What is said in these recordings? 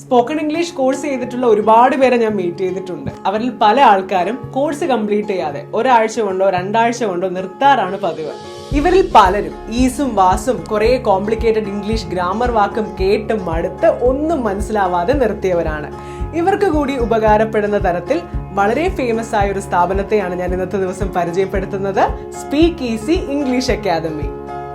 Spoken English course ചെയ്തിട്ടുള്ള ഒരുപാട് പേരെ ഞാൻ മീറ്റ് ചെയ്തിട്ടുണ്ട്. അവരിൽ പല ആൾക്കാരും കോഴ്സ് കംപ്ലീറ്റ് ചെയ്യാതെ ഒരാഴ്ച കൊണ്ടോ രണ്ടാഴ്ച കൊണ്ടോ നിർത്താറാണ് പതിവ്. ഇവരിൽ പലരും ഈസും വാസും കുറെ കോംപ്ലിക്കേറ്റഡ് ഇംഗ്ലീഷ് ഗ്രാമർ വാക്കും കേട്ടും മടുത്ത് ഒന്നും മനസ്സിലാവാതെ നിർത്തിയവരാണ്. ഇവർക്ക് കൂടി ഉപകാരപ്പെടുന്ന തരത്തിൽ വളരെ ഫേമസ് ആയ ഒരു സ്ഥാപനത്തെയാണ് ഞാൻ ഇന്നത്തെ ദിവസം പരിചയപ്പെടുത്തുന്നത്. Speak easy English academy.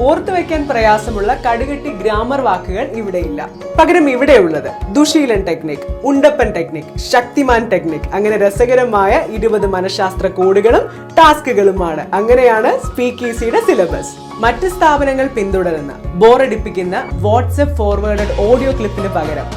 ഓർത്തു വെക്കാൻ പ്രയാസമുള്ള കടുകട്ടി ഗ്രാമർ വാക്കുകൾ ഇവിടെയില്ല. പകരം ഇവിടെയുള്ളത് ദുശീലൻ ടെക്നിക്, ഉണ്ടപ്പൻ ടെക്നിക്, ശക്തിമാൻ ടെക്നിക്, അങ്ങനെ രസകരമായ 20 മനഃശാസ്ത്ര കോഡുകളും ടാസ്കുകളുമാണ്. അങ്ങനെയാണ് സ്പീക്ക് ഈസിയുടെ സിലബസ്. മറ്റ് സ്ഥാപനങ്ങൾ പിന്തുടരുന്ന ബോറടിപ്പിക്കുന്ന വാട്സ്ആപ്പ് ഫോർവേഡഡ് ഓഡിയോ ക്ലിപ്പിന് പകരം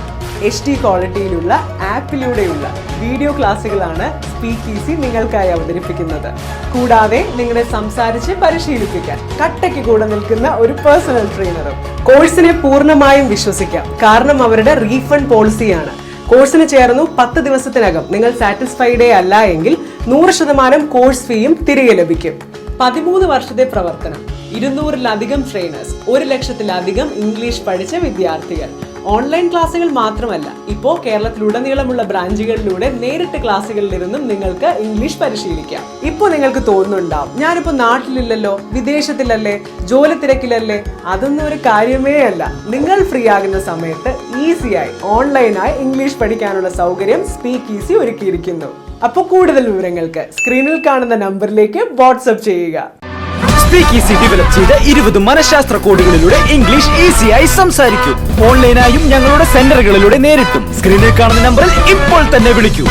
HD ക്വാളിറ്റിയിലുള്ള ആപ്പിലൂടെയുള്ള വീഡിയോ ക്ലാസ്സുകളാണ് സ്പീക്ക് ഈസി നിങ്ങൾക്കായി അവതരിപ്പിക്കുന്നത്. കൂടാതെ നിങ്ങളെ സംസാരിച്ച് പരിശീലിപ്പിക്കാൻ കട്ടയ്ക്ക് കൂടെ നിൽക്കുന്ന ഒരു പേഴ്സണൽ ട്രെയിനറും. കോഴ്സിനെ പൂർണ്ണമായും വിശ്വസിക്കാം, കാരണം അവരുടെ റീഫണ്ട് പോളിസിയാണ്. കോഴ്സിന് ചേർന്നു 10 ദിവസത്തിനകം നിങ്ങൾ സാറ്റിസ്ഫൈഡേ അല്ല എങ്കിൽ 100% കോഴ്സ് ഫീയും തിരികെ ലഭിക്കും. 13 വർഷത്തെ പ്രവർത്തനം, 200-ലധികം ട്രെയിനേഴ്സ്, 1 ലക്ഷത്തിലധികം ഇംഗ്ലീഷ് പഠിച്ച വിദ്യാർത്ഥികൾ. ഓൺലൈൻ ക്ലാസ്സുകൾ മാത്രമല്ല, ഇപ്പോൾ കേരളത്തിലുടനീളമുള്ള ബ്രാഞ്ചുകളിലൂടെ നേരിട്ട് ക്ലാസ്സുകളിലിരുന്നും നിങ്ങൾക്ക് ഇംഗ്ലീഷ് പരിശീലിക്കാം. ഇപ്പോൾ നിങ്ങൾക്ക് തോന്നുന്നുണ്ടാവും, ഞാനിപ്പോ നാട്ടിലില്ലല്ലോ, വിദേശത്തിലല്ലേ, ജോലി തിരക്കിലല്ലേ. അതൊന്നും ഒരു കാര്യമേ അല്ല. നിങ്ങൾ ഫ്രീ ആകുന്ന സമയത്ത് ഈസിയായി ഓൺലൈനായി ഇംഗ്ലീഷ് പഠിക്കാനുള്ള സൗകര്യം സ്പീക്ക് ഈസി ഒരുക്കിയിരിക്കുന്നു. അപ്പോൾ കൂടുതൽ വിവരങ്ങൾക്ക് സ്ക്രീനിൽ കാണുന്ന നമ്പറിലേക്ക് വാട്സ്ആപ്പ് ചെയ്യുക. സ്പീക്ക് ഈസി ഡെവലപ്പ് ചെയ്ത 20 മനഃശാസ്ത്ര കോഡുകളിലൂടെ ഇംഗ്ലീഷ് ഈസിയായി സംസാരിക്കൂ. ഓൺലൈനായും ഞങ്ങളുടെ സെന്ററുകളിലൂടെ നേരിട്ടും. സ്ക്രീനിൽ കാണുന്ന നമ്പറിൽ ഇപ്പോൾ തന്നെ വിളിക്കൂ.